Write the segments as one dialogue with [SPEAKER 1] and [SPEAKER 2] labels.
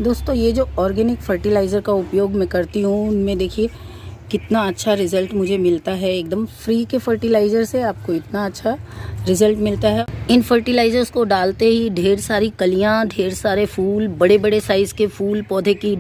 [SPEAKER 1] दोस्तों ये जो ऑर्गेनिक फर्टिलाइज़र का उपयोग मैं करती हूँ उनमें देखिए कितना अच्छा रिज़ल्ट मुझे मिलता है। एकदम फ्री के फर्टिलाइज़र से आपको इतना अच्छा रिज़ल्ट मिलता है। इन फर्टिलाइज़र्स को डालते ही ढेर सारी कलियाँ, ढेर सारे फूल, बड़े बड़े साइज़ के फूल, पौधे की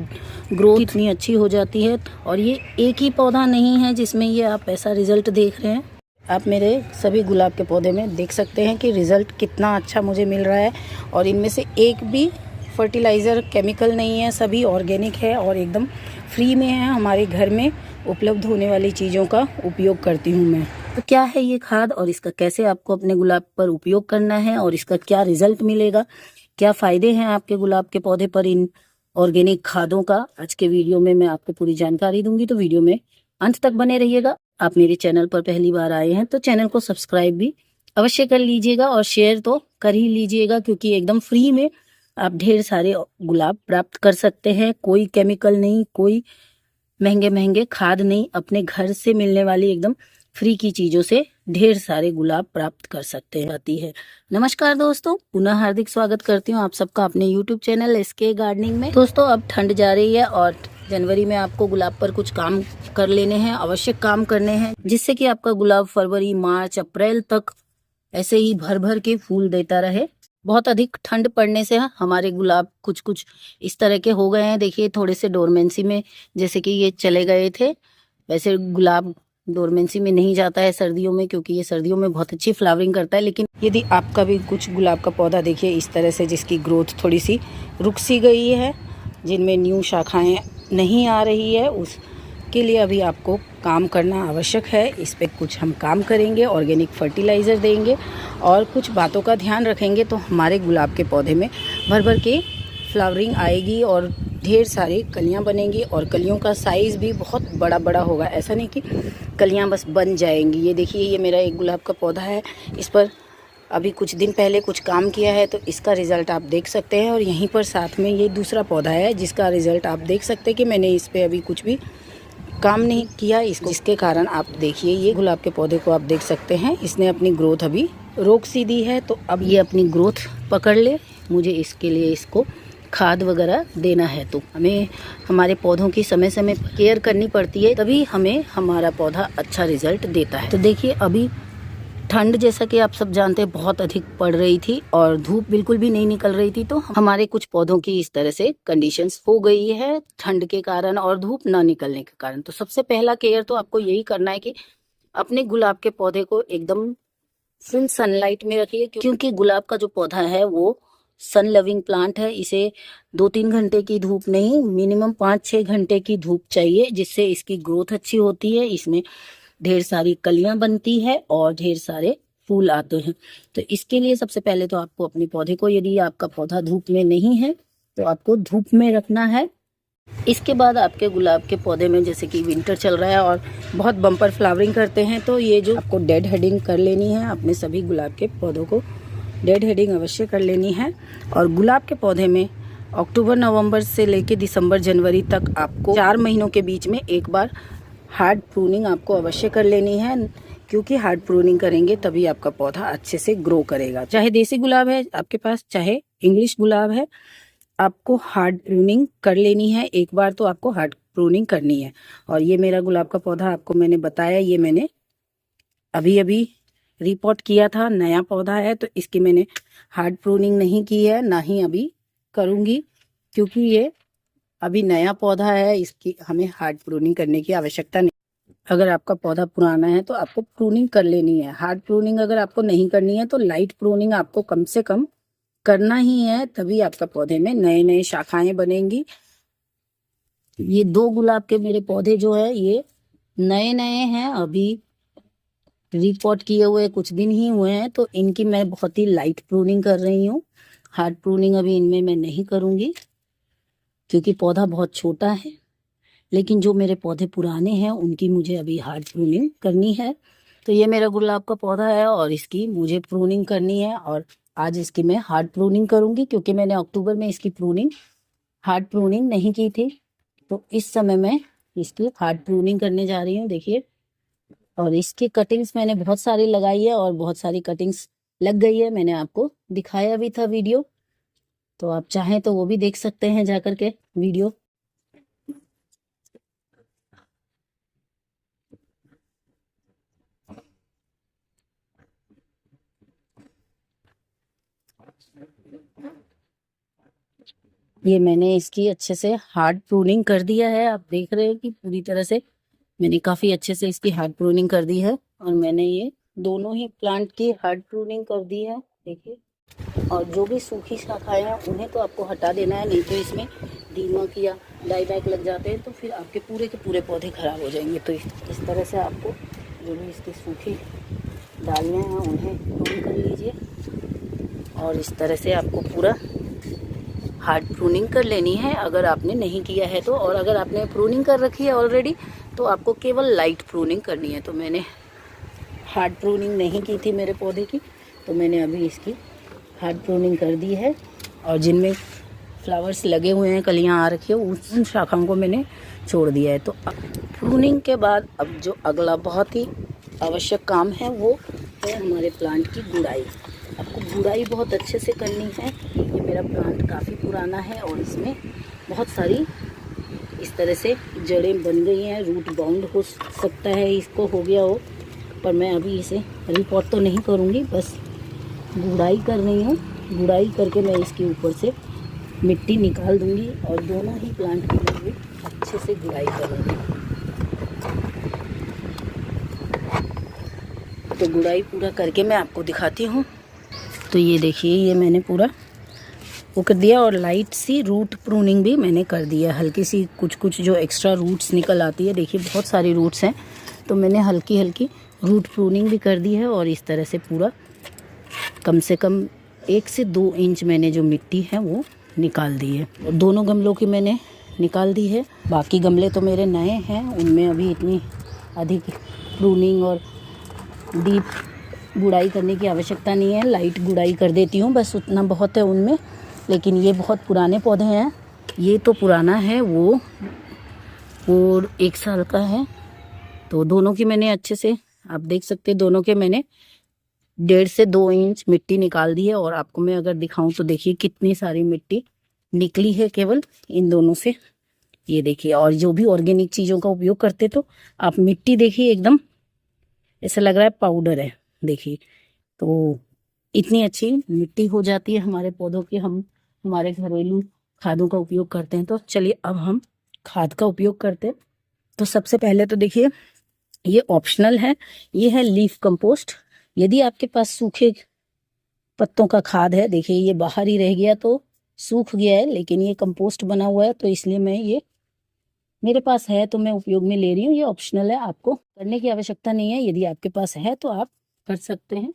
[SPEAKER 1] ग्रोथ इतनी अच्छी हो जाती है। और ये एक ही पौधा नहीं है जिसमें ये आप ऐसा रिज़ल्ट देख रहे हैं। आप मेरे सभी गुलाब के पौधे में देख सकते हैं कि रिज़ल्ट कितना अच्छा मुझे मिल रहा है। और इनमें से एक भी फर्टिलाइज़र केमिकल नहीं है, सभी ऑर्गेनिक है और एकदम फ्री में है। हमारे घर में उपलब्ध होने वाली चीज़ों का उपयोग करती हूँ मैं। तो क्या है ये खाद और इसका कैसे आपको अपने गुलाब पर उपयोग करना है और इसका क्या रिजल्ट मिलेगा, क्या फ़ायदे हैं आपके गुलाब के पौधे पर इन ऑर्गेनिक खादों का, आज के वीडियो में मैं आपको पूरी जानकारी दूंगी। तो वीडियो में अंत तक बने रहिएगा। आप मेरे चैनल पर पहली बार आए हैं तो चैनल को सब्सक्राइब भी अवश्य कर लीजिएगा और शेयर तो कर ही लीजिएगा, क्योंकि एकदम फ्री में आप ढेर सारे गुलाब प्राप्त कर सकते हैं। कोई केमिकल नहीं, कोई महंगे महंगे खाद नहीं, अपने घर से मिलने वाली एकदम फ्री की चीज़ों से ढेर सारे गुलाब प्राप्त कर सकते हैं। आती है। नमस्कार दोस्तों, पुनः हार्दिक स्वागत करती हूँ आप सबका अपने YouTube चैनल SK गार्डनिंग में। दोस्तों अब ठंड जा रही है और जनवरी में आपको गुलाब पर कुछ काम कर लेने हैं, आवश्यक काम करने हैं, जिससे कि आपका गुलाब फरवरी, मार्च, अप्रैल तक ऐसे ही भर भर के फूल देता रहे। बहुत अधिक ठंड पड़ने से हमारे गुलाब कुछ कुछ इस तरह के हो गए हैं। देखिए थोड़े से डोरमेंसी में जैसे कि ये चले गए थे। वैसे गुलाब डोरमेंसी में नहीं जाता है सर्दियों में, क्योंकि ये सर्दियों में बहुत अच्छी फ्लावरिंग करता है। लेकिन यदि आपका भी कुछ गुलाब का पौधा देखिए इस तरह से जिसकी ग्रोथ थोड़ी सी रुक सी गई है, जिनमें न्यू शाखाएँ नहीं आ रही है, उसके लिए अभी आपको काम करना आवश्यक है। इस पे कुछ हम काम करेंगे, ऑर्गेनिक फर्टिलाइज़र देंगे और कुछ बातों का ध्यान रखेंगे तो हमारे गुलाब के पौधे में भर भर के फ्लावरिंग आएगी और ढेर सारी कलियां बनेंगी और कलियों का साइज़ भी बहुत बड़ा बड़ा होगा। ऐसा नहीं कि कलियां बस बन जाएंगी। ये देखिए ये मेरा एक गुलाब का पौधा है, इस पर अभी कुछ दिन पहले कुछ काम किया है तो इसका रिज़ल्ट आप देख सकते हैं। और यहीं पर साथ में ये दूसरा पौधा है जिसका रिज़ल्ट आप देख सकते हैं कि मैंने इस पर अभी कुछ भी काम नहीं किया इसको, जिसके कारण आप देखिए ये गुलाब के पौधे को आप देख सकते हैं इसने अपनी ग्रोथ अभी रोक सी दी है। तो अब ये अपनी ग्रोथ पकड़ ले, मुझे इसके लिए इसको खाद वगैरह देना है। तो हमें हमारे पौधों की समय समय पर केयर करनी पड़ती है, तभी हमें हमारा पौधा अच्छा रिजल्ट देता है। तो देखिए अभी ठंड जैसा कि आप सब जानते हैं बहुत अधिक पड़ रही थी और धूप बिल्कुल भी नहीं निकल रही थी। तो हमारे कुछ पौधों की इस तरह से कंडीशंस हो गई है ठंड के कारण और धूप ना निकलने के कारण। तो सबसे पहला केयर तो आपको यही करना है कि अपने गुलाब के पौधे को एकदम फुल सनलाइट में रखिए, क्योंकि गुलाब का जो पौधा है वो सन लविंग प्लांट है। इसे 2-3 घंटे की धूप नहीं, मिनिमम 5-6 घंटे की धूप चाहिए, जिससे इसकी ग्रोथ अच्छी होती है, इसमें ढेर सारी कलियां बनती है और ढेर सारे फूल आते हैं। तो इसके लिए सबसे पहले तो आपको अपने पौधे को, यदि आपका पौधा धूप में नहीं है तो आपको धूप में रखना है। इसके बाद आपके गुलाब के पौधे में जैसे कि विंटर चल रहा है और बहुत बम्पर फ्लावरिंग करते हैं, तो ये जो आपको डेड हेडिंग कर लेनी है, अपने सभी गुलाब के पौधों को डेड हेडिंग अवश्य कर लेनी है। और गुलाब के पौधे में अक्टूबर नवंबर से लेकर दिसंबर जनवरी तक आपको 4 महीनों के बीच में एक बार हार्ड प्रूनिंग आपको अवश्य कर लेनी है, क्योंकि हार्ड प्रूनिंग करेंगे तभी आपका पौधा अच्छे से ग्रो करेगा। चाहे देसी गुलाब है आपके पास, चाहे इंग्लिश गुलाब है, आपको हार्ड प्रूनिंग कर लेनी है। एक बार तो आपको हार्ड प्रूनिंग करनी है। और ये मेरा गुलाब का पौधा आपको मैंने बताया, ये मैंने अभी अभी रिपोर्ट किया था, नया पौधा है, तो इसकी मैंने हार्ड प्रूनिंग नहीं की है, ना ही अभी करूँगी, क्योंकि ये अभी नया पौधा है, इसकी हमें हार्ड प्रूनिंग करने की आवश्यकता नहीं। अगर आपका पौधा पुराना है तो आपको प्रूनिंग कर लेनी है। हार्ड प्रूनिंग अगर आपको नहीं करनी है तो लाइट प्रूनिंग आपको कम से कम करना ही है, तभी आपका पौधे में नए नए शाखाएं बनेंगी। ये 2 गुलाब के मेरे पौधे जो है ये नए नए हैं, अभी रिपोर्ट किए हुए कुछ दिन ही हुए हैं, तो इनकी मैं बहुत ही लाइट प्रूनिंग कर रही हूँ। हार्ड प्रूनिंग अभी इनमें मैं नहीं करूँगी, क्योंकि पौधा बहुत छोटा है। लेकिन जो मेरे पौधे पुराने हैं उनकी मुझे अभी हार्ड प्रूनिंग करनी है। तो ये मेरा गुलाब का पौधा है और इसकी मुझे प्रूनिंग करनी है, और आज इसकी मैं हार्ड प्रूनिंग करूँगी, क्योंकि मैंने अक्टूबर में इसकी प्रूनिंग हार्ड प्रूनिंग नहीं की थी। तो इस समय मैं इसकी हार्ड प्रूनिंग करने जा रही हूँ। देखिए, और इसकी कटिंग्स मैंने बहुत सारी लगाई है और बहुत सारी कटिंग्स लग गई है, मैंने आपको दिखाया भी था वीडियो। तो आप चाहें तो वो भी देख सकते हैं जा करके वीडियो। ये मैंने इसकी अच्छे से हार्ड प्रूनिंग कर दिया है। आप देख रहे हैं कि पूरी तरह से मैंने काफ़ी अच्छे से इसकी हार्ड प्रूनिंग कर दी है। और मैंने ये दोनों ही प्लांट की हार्ड प्रूनिंग कर दी है, देखिए। और जो भी सूखी शाखाएं हैं उन्हें तो आपको हटा देना है, नहीं तो इसमें दीमक या डाई बैक लग जाते हैं तो फिर आपके पूरे के पूरे पौधे खराब हो जाएंगे। तो इस तरह से आपको जो भी इसकी सूखी डालियाँ हैं उन्हें प्रून कर लीजिए और इस तरह से आपको पूरा हार्ड प्रूनिंग कर लेनी है अगर आपने नहीं किया है तो। और अगर आपने प्रूनिंग कर रखी है ऑलरेडी तो आपको केवल लाइट प्रूनिंग करनी है। तो मैंने हार्ड प्रूनिंग नहीं की थी मेरे पौधे की, तो मैंने अभी इसकी हार्ड प्रूनिंग कर दी है। और जिनमें फ्लावर्स लगे हुए हैं, कलियां आ रखी है, उन शाखाओं को मैंने छोड़ दिया है। तो प्रूनिंग के बाद अब जो अगला बहुत ही आवश्यक काम है वो है हमारे प्लांट की गुड़ाई। आपको गुड़ाई बहुत अच्छे से करनी है। ये मेरा प्लांट काफ़ी पुराना है और इसमें बहुत सारी इस तरह से जड़ें बन गई हैं, रूट बाउंड हो सकता है इसको हो गया हो, पर मैं अभी इसे रिपोर्ट तो नहीं करूँगी, बस गुड़ाई कर रही हूँ। गुड़ाई करके मैं इसके ऊपर से मिट्टी निकाल दूँगी और दोनों ही प्लांट की मैं भी अच्छे से गुड़ाई करूँगी। तो गुड़ाई पूरा करके मैं आपको दिखाती हूँ। तो ये देखिए, ये मैंने पूरा वो कर दिया और लाइट सी रूट प्रूनिंग भी मैंने कर दिया। हल्की सी कुछ जो एक्स्ट्रा रूट्स निकल आती है, देखिए बहुत सारी रूट्स हैं, तो मैंने हल्की हल्की रूट प्रूनिंग भी कर दी है। और इस तरह से पूरा कम से कम 1 से 2 इंच मैंने जो मिट्टी है वो निकाल दी है। और दोनों गमलों की मैंने निकाल दी है। बाकी गमले तो मेरे नए हैं, उनमें अभी इतनी अधिक प्रूनिंग और डीप गुड़ाई करने की आवश्यकता नहीं है। लाइट गुड़ाई कर देती हूँ, बस उतना बहुत है उनमें। लेकिन ये बहुत पुराने पौधे हैं, ये तो पुराना है, वो 1 साल का है। तो दोनों की मैंने अच्छे से, आप देख सकते हैं, दोनों के मैंने 1.5 से 2 इंच मिट्टी निकाल दी है। और आपको मैं अगर दिखाऊं तो देखिए कितनी सारी मिट्टी निकली है केवल इन दोनों से, ये देखिए। और जो भी ऑर्गेनिक चीज़ों का उपयोग करते तो आप मिट्टी देखिए, एकदम ऐसा लग रहा है पाउडर है, देखिए। तो इतनी अच्छी मिट्टी हो जाती है हमारे पौधों की। हम हमारे घरेलू खादों का उपयोग करते हैं। तो चलिए अब हम खाद का उपयोग करते हैं। तो सबसे पहले तो देखिए, ये ऑप्शनल है, ये है लीफ कंपोस्ट। यदि आपके पास सूखे पत्तों का खाद है, देखिए ये बाहर ही रह गया तो सूख गया है, लेकिन ये कंपोस्ट बना हुआ है तो इसलिए मैं ये मेरे पास है तो मैं उपयोग में ले रही हूँ। ये ऑप्शनल है, आपको करने की आवश्यकता नहीं है। यदि आपके पास है तो आप कर सकते हैं।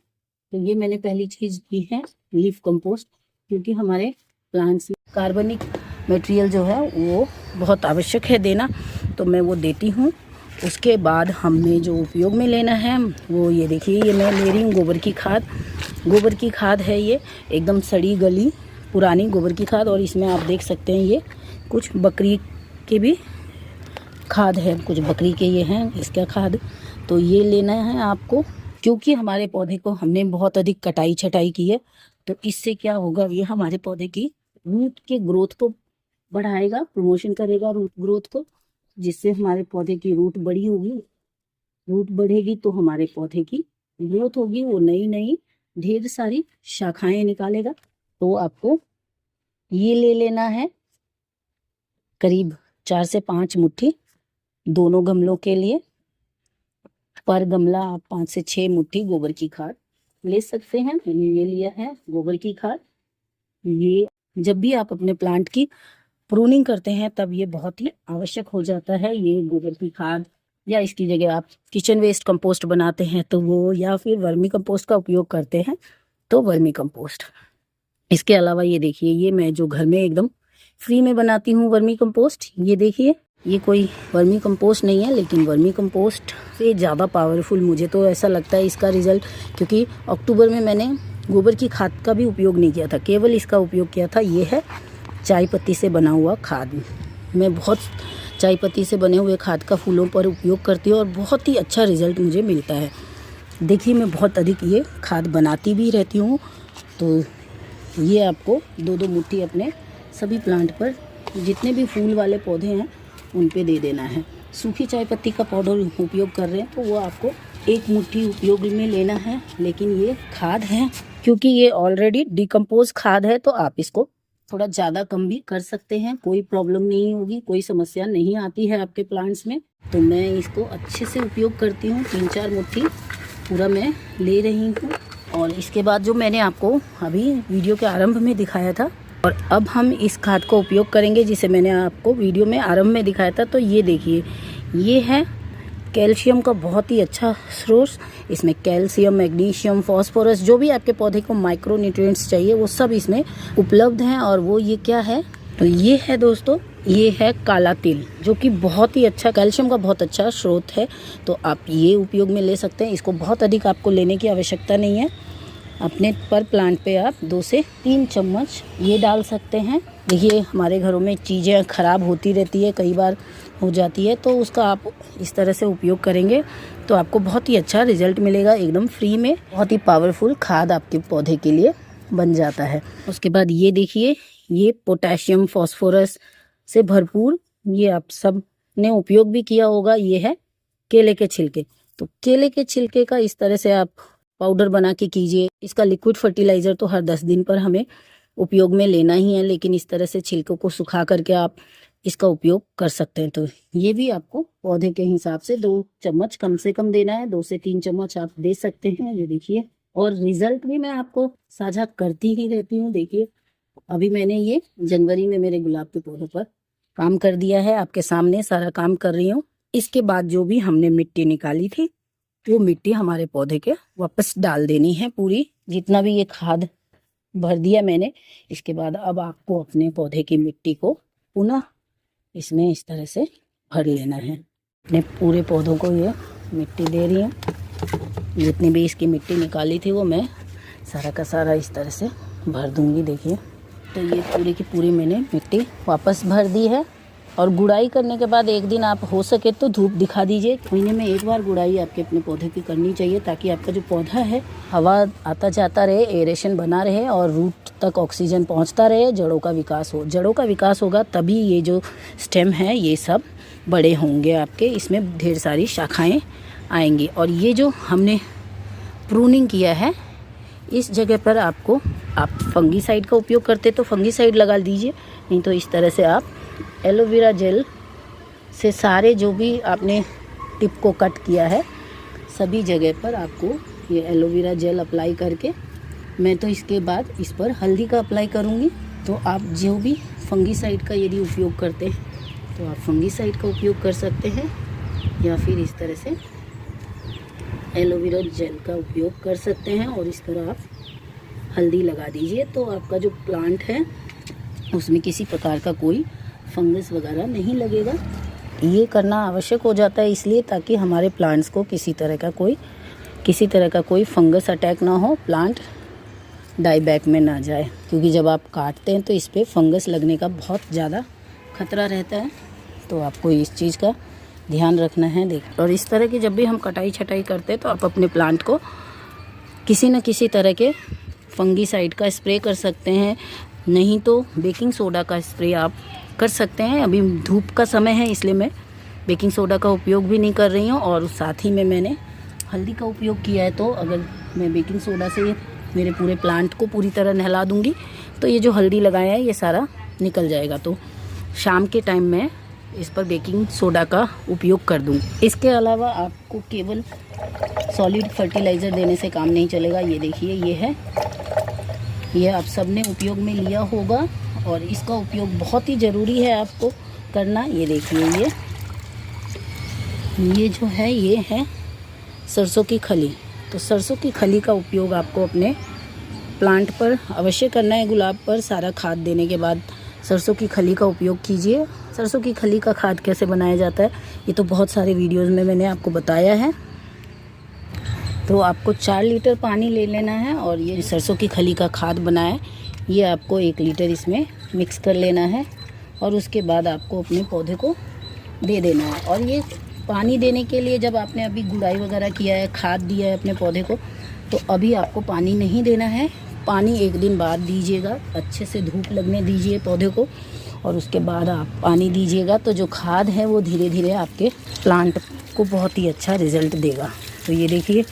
[SPEAKER 1] तो ये मैंने पहली चीज़ की है लीफ कंपोस्ट, क्योंकि हमारे प्लांट्स में कार्बनिक मटेरियल जो है वो बहुत आवश्यक है देना, तो मैं वो देती हूँ। उसके बाद हमने जो उपयोग में लेना है वो ये देखिए, ये मैं ले रही हूँ गोबर की खाद। गोबर की खाद है ये, एकदम सड़ी गली पुरानी गोबर की खाद। और इसमें आप देख सकते हैं ये कुछ बकरी के भी खाद है, कुछ बकरी के ये हैं इसका खाद। तो ये लेना है आपको, क्योंकि हमारे पौधे को हमने बहुत अधिक कटाई छटाई की है। तो इससे क्या होगा, ये हमारे पौधे की रूट के ग्रोथ को बढ़ाएगा, प्रमोशन करेगा रूट ग्रोथ को, जिससे हमारे पौधे की रूट बड़ी होगी। रूट बढ़ेगी तो हमारे पौधे की ग्रोथ होगी, वो नई नई ढेर सारी शाखाएं निकालेगा। तो आपको ये ले लेना है करीब 4 से 5 मुट्ठी दोनों गमलों के लिए। पर गमला आप 5 से 6 मुट्ठी गोबर की खाद ले सकते हैं। मैंने ये लिया है गोबर की खाद। ये जब भी आप अपने प्लांट की प्रूनिंग करते हैं तब ये बहुत ही आवश्यक हो जाता है, ये गोबर की खाद। या इसकी जगह आप किचन वेस्ट कंपोस्ट बनाते हैं तो वो, या फिर वर्मी कंपोस्ट का उपयोग करते हैं तो वर्मी कंपोस्ट। इसके अलावा ये देखिए, ये मैं जो घर में एकदम फ्री में बनाती हूँ वर्मी कंपोस्ट, ये देखिए, ये कोई वर्मी कंपोस्ट नहीं है, लेकिन वर्मी कंपोस्ट से ज़्यादा पावरफुल मुझे तो ऐसा लगता है इसका रिज़ल्ट। क्योंकि अक्टूबर में मैंने गोबर की खाद का भी उपयोग नहीं किया था, केवल इसका उपयोग किया था। ये है चाय पत्ती से बना हुआ खाद। मैं बहुत चाय पत्ती से बने हुए खाद का फूलों पर उपयोग करती हूँ और बहुत ही अच्छा रिज़ल्ट मुझे मिलता है। देखिए, मैं बहुत अधिक ये खाद बनाती भी रहती हूँ। तो ये आपको 2-2 मुट्ठी अपने सभी प्लांट पर, जितने भी फूल वाले पौधे हैं उन पे दे देना है। सूखी चाय पत्ती का पाउडर उपयोग कर रहे हैं तो वो आपको 1 मुट्ठी उपयोग में लेना है, लेकिन ये खाद है, क्योंकि ये ऑलरेडी डिकम्पोज खाद है तो आप इसको थोड़ा ज़्यादा कम भी कर सकते हैं, कोई प्रॉब्लम नहीं होगी, कोई समस्या नहीं आती है आपके प्लांट्स में। तो मैं इसको अच्छे से उपयोग करती हूँ, 3-4 मुट्ठी पूरा मैं ले रही हूँ। और इसके बाद जो मैंने आपको अभी वीडियो के आरंभ में दिखाया था, और अब हम इस खाद का उपयोग करेंगे जिसे मैंने आपको वीडियो में आरंभ में दिखाया था। तो ये देखिए, ये है कैल्शियम का बहुत ही अच्छा स्रोत। इसमें कैल्शियम, मैग्नीशियम, फास्फोरस, जो भी आपके पौधे को माइक्रो न्यूट्रिएंट्स चाहिए वो सब इसमें उपलब्ध हैं। और वो ये क्या है, तो ये है दोस्तों, ये है काला तिल, जो कि बहुत ही अच्छा कैल्शियम का बहुत अच्छा स्रोत है। तो आप ये उपयोग में ले सकते हैं। इसको बहुत अधिक आपको लेने की आवश्यकता नहीं है। अपने पर प्लांट पे आप 2 से 3 चम्मच ये डाल सकते हैं। देखिए, हमारे घरों में चीज़ें ख़राब होती रहती है, कई बार हो जाती है, तो उसका आप इस तरह से उपयोग करेंगे तो आपको बहुत ही अच्छा रिजल्ट मिलेगा। एकदम फ्री में बहुत ही पावरफुल खाद आपके पौधे के लिए बन जाता है। उसके बाद ये देखिए, ये पोटेशियम, फास्फोरस से भरपूर, ये आप सब ने उपयोग भी किया होगा, ये है केले के छिलके। तो केले के छिलके का इस तरह से आप पाउडर बना के कीजिए। इसका लिक्विड फर्टिलाइज़र तो हर 10 दिन पर हमें उपयोग में लेना ही है, लेकिन इस तरह से छिलकों को सुखा करके आप इसका उपयोग कर सकते हैं। तो ये भी आपको पौधे के हिसाब से 2 चम्मच कम से कम देना है, 2 से 3 चम्मच आप दे सकते हैं। ये देखिए, और रिजल्ट भी मैं आपको साझा करती ही रहती हूँ। देखिए, अभी मैंने ये जनवरी में मेरे गुलाब के पौधों पर काम कर दिया है, आपके सामने सारा काम कर रही हूँ। इसके बाद जो भी हमने मिट्टी निकाली थी वो मिट्टी हमारे पौधे के वापस डाल देनी है पूरी, जितना भी ये खाद भर दिया मैंने। इसके बाद अब आपको अपने पौधे की मिट्टी को पुनः इसमें इस तरह से भर लेना है। अपने पूरे पौधों को ये मिट्टी दे रही हूँ। जितनी भी इसकी मिट्टी निकाली थी वो मैं सारा का सारा इस तरह से भर दूँगी। देखिए, तो ये पूरी की पूरी मैंने मिट्टी वापस भर दी है। और गुड़ाई करने के बाद एक दिन आप हो सके तो धूप दिखा दीजिए। महीने में एक बार गुड़ाई आपके अपने पौधे की करनी चाहिए, ताकि आपका जो पौधा है हवा आता जाता रहे, एरेशन बना रहे और रूट तक ऑक्सीजन पहुंचता रहे, जड़ों का विकास हो। जड़ों का विकास होगा तभी ये जो स्टेम है ये सब बड़े होंगे आपके, इसमें ढेर सारी शाखाएँ आएंगी। और ये जो हमने प्रूनिंग किया है, इस जगह पर आपको, आप फंगीसाइड का उपयोग करते तो फंगीसाइड लगा दीजिए, नहीं तो इस तरह से आप एलोवेरा जेल से सारे जो भी आपने टिप को कट किया है सभी जगह पर आपको ये एलोवेरा जेल अप्लाई करके, मैं तो इसके बाद इस पर हल्दी का अप्लाई करूँगी। तो आप जो भी फंगीसाइड का यदि उपयोग करते हैं तो आप फंगीसाइड का उपयोग कर सकते हैं, या फिर इस तरह से एलोवेरा जेल का उपयोग कर सकते हैं और इस पर आप हल्दी लगा दीजिए। तो आपका जो प्लांट है उसमें किसी प्रकार का कोई फंगस वगैरह नहीं लगेगा। ये करना आवश्यक हो जाता है इसलिए ताकि हमारे प्लांट्स को किसी तरह का कोई फंगस अटैक ना हो, प्लांट डाई बैक में ना जाए। क्योंकि जब आप काटते हैं तो इस पर फंगस लगने का बहुत ज़्यादा खतरा रहता है, तो आपको इस चीज़ का ध्यान रखना है। देख, और इस तरह की जब भी हम कटाई छटाई करते हैं तो आप अपने प्लांट को किसी न किसी तरह के फंगीसाइड का स्प्रे कर सकते हैं, नहीं तो बेकिंग सोडा का स्प्रे आप कर सकते हैं। अभी धूप का समय है इसलिए मैं बेकिंग सोडा का उपयोग भी नहीं कर रही हूँ, और साथ ही में मैंने हल्दी का उपयोग किया है। तो अगर मैं बेकिंग सोडा से मेरे पूरे प्लांट को पूरी तरह नहला दूँगी तो ये जो हल्दी लगाया है ये सारा निकल जाएगा। तो शाम के टाइम में इस पर बेकिंग सोडा का उपयोग कर दूँ। इसके अलावा आपको केवल सॉलिड फर्टिलाइज़र देने से काम नहीं चलेगा। ये देखिए, ये है, ये आप सब ने उपयोग में लिया होगा और इसका उपयोग बहुत ही ज़रूरी है आपको करना। ये देखिए, ये जो है ये है सरसों की खली। तो सरसों की खली का उपयोग आपको अपने प्लांट पर अवश्य करना है। गुलाब पर सारा खाद देने के बाद सरसों की खली का उपयोग कीजिए। सरसों की खली का खाद कैसे बनाया जाता है ये तो बहुत सारे वीडियोज़ में मैंने आपको बताया है। तो आपको 4 लीटर पानी ले लेना है और ये सरसों की खली का खाद बनाए ये आपको 1 लीटर इसमें मिक्स कर लेना है और उसके बाद आपको अपने पौधे को दे देना है। और ये पानी देने के लिए जब आपने अभी गुड़ाई वगैरह किया है, खाद दिया है अपने पौधे को, तो अभी आपको पानी नहीं देना है। पानी एक दिन बाद दीजिएगा, अच्छे से धूप लगने दीजिए पौधे को और उसके बाद आप पानी दीजिएगा। तो जो खाद है वो धीरे धीरे आपके प्लांट को बहुत ही अच्छा रिज़ल्ट देगा। तो ये देखिए,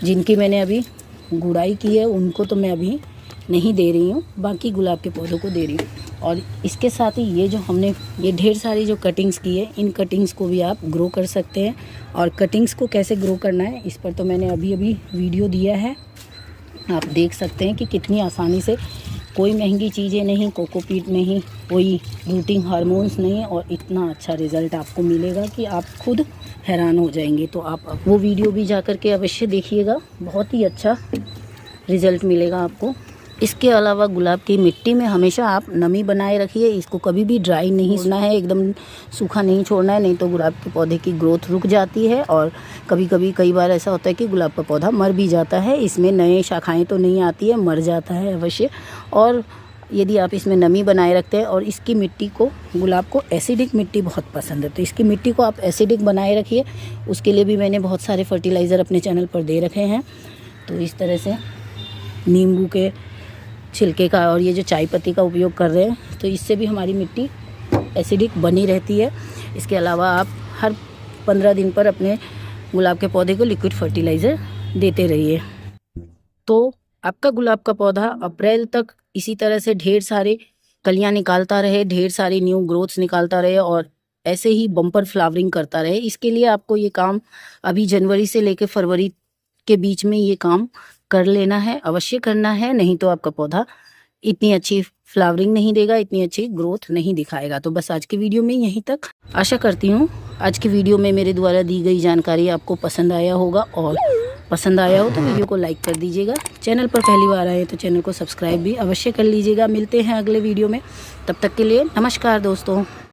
[SPEAKER 1] जिनकी मैंने अभी गुड़ाई की है उनको तो मैं अभी नहीं दे रही हूँ, बाकी गुलाब के पौधों को दे रही हूँ। और इसके साथ ही ये जो हमने ये ढेर सारी जो कटिंग्स की है, इन कटिंग्स को भी आप ग्रो कर सकते हैं। और कटिंग्स को कैसे ग्रो करना है इस पर तो मैंने अभी वीडियो दिया है, आप देख सकते हैं कि कितनी आसानी से, कोई महंगी चीज़ें नहीं, कोकोपीट नहीं, कोई रूटिंग हार्मोन्स नहीं, और इतना अच्छा रिज़ल्ट आपको मिलेगा कि आप खुद हैरान हो जाएंगे। तो आप वो वीडियो भी जा कर के अवश्य देखिएगा, बहुत ही अच्छा रिज़ल्ट मिलेगा आपको। इसके अलावा गुलाब की मिट्टी में हमेशा आप नमी बनाए रखिए, इसको कभी भी ड्राई नहीं छोड़ना है, एकदम सूखा नहीं छोड़ना है, नहीं तो गुलाब के पौधे की ग्रोथ रुक जाती है। और कई बार ऐसा होता है कि गुलाब का पौधा मर भी जाता है, इसमें नए शाखाएं तो नहीं आती है, मर जाता है अवश्य। और यदि आप इसमें नमी बनाए रखते हैं, और इसकी मिट्टी को, गुलाब को एसिडिक मिट्टी बहुत पसंद है, तो इसकी मिट्टी को आप एसिडिक बनाए रखिए। उसके लिए भी मैंने बहुत सारे फर्टिलाइज़र अपने चैनल पर दे रखे हैं। तो इस तरह से नींबू के छिलके का और ये जो चाय पत्ती का उपयोग कर रहे हैं, तो इससे भी हमारी मिट्टी एसिडिक बनी रहती है। इसके अलावा आप हर 15 दिन पर अपने गुलाब के पौधे को लिक्विड फर्टिलाइज़र देते रहिए। तो आपका गुलाब का पौधा अप्रैल तक इसी तरह से ढेर सारे कलियां निकालता रहे, ढेर सारी न्यू ग्रोथ्स निकालता रहे और ऐसे ही बम्पर फ्लावरिंग करता रहे। इसके लिए आपको ये काम अभी जनवरी से लेकर फरवरी के बीच में ये काम कर लेना है, अवश्य करना है, नहीं तो आपका पौधा इतनी अच्छी फ्लावरिंग नहीं देगा, इतनी अच्छी ग्रोथ नहीं दिखाएगा। तो बस आज की वीडियो में यहीं तक। आशा करती हूँ आज की वीडियो में मेरे द्वारा दी गई जानकारी आपको पसंद आया होगा, और पसंद आया हो तो वीडियो को लाइक कर दीजिएगा। चैनल पर पहली बार आए तो चैनल को सब्सक्राइब भी अवश्य कर लीजिएगा। मिलते हैं अगले वीडियो में, तब तक के लिए नमस्कार दोस्तों।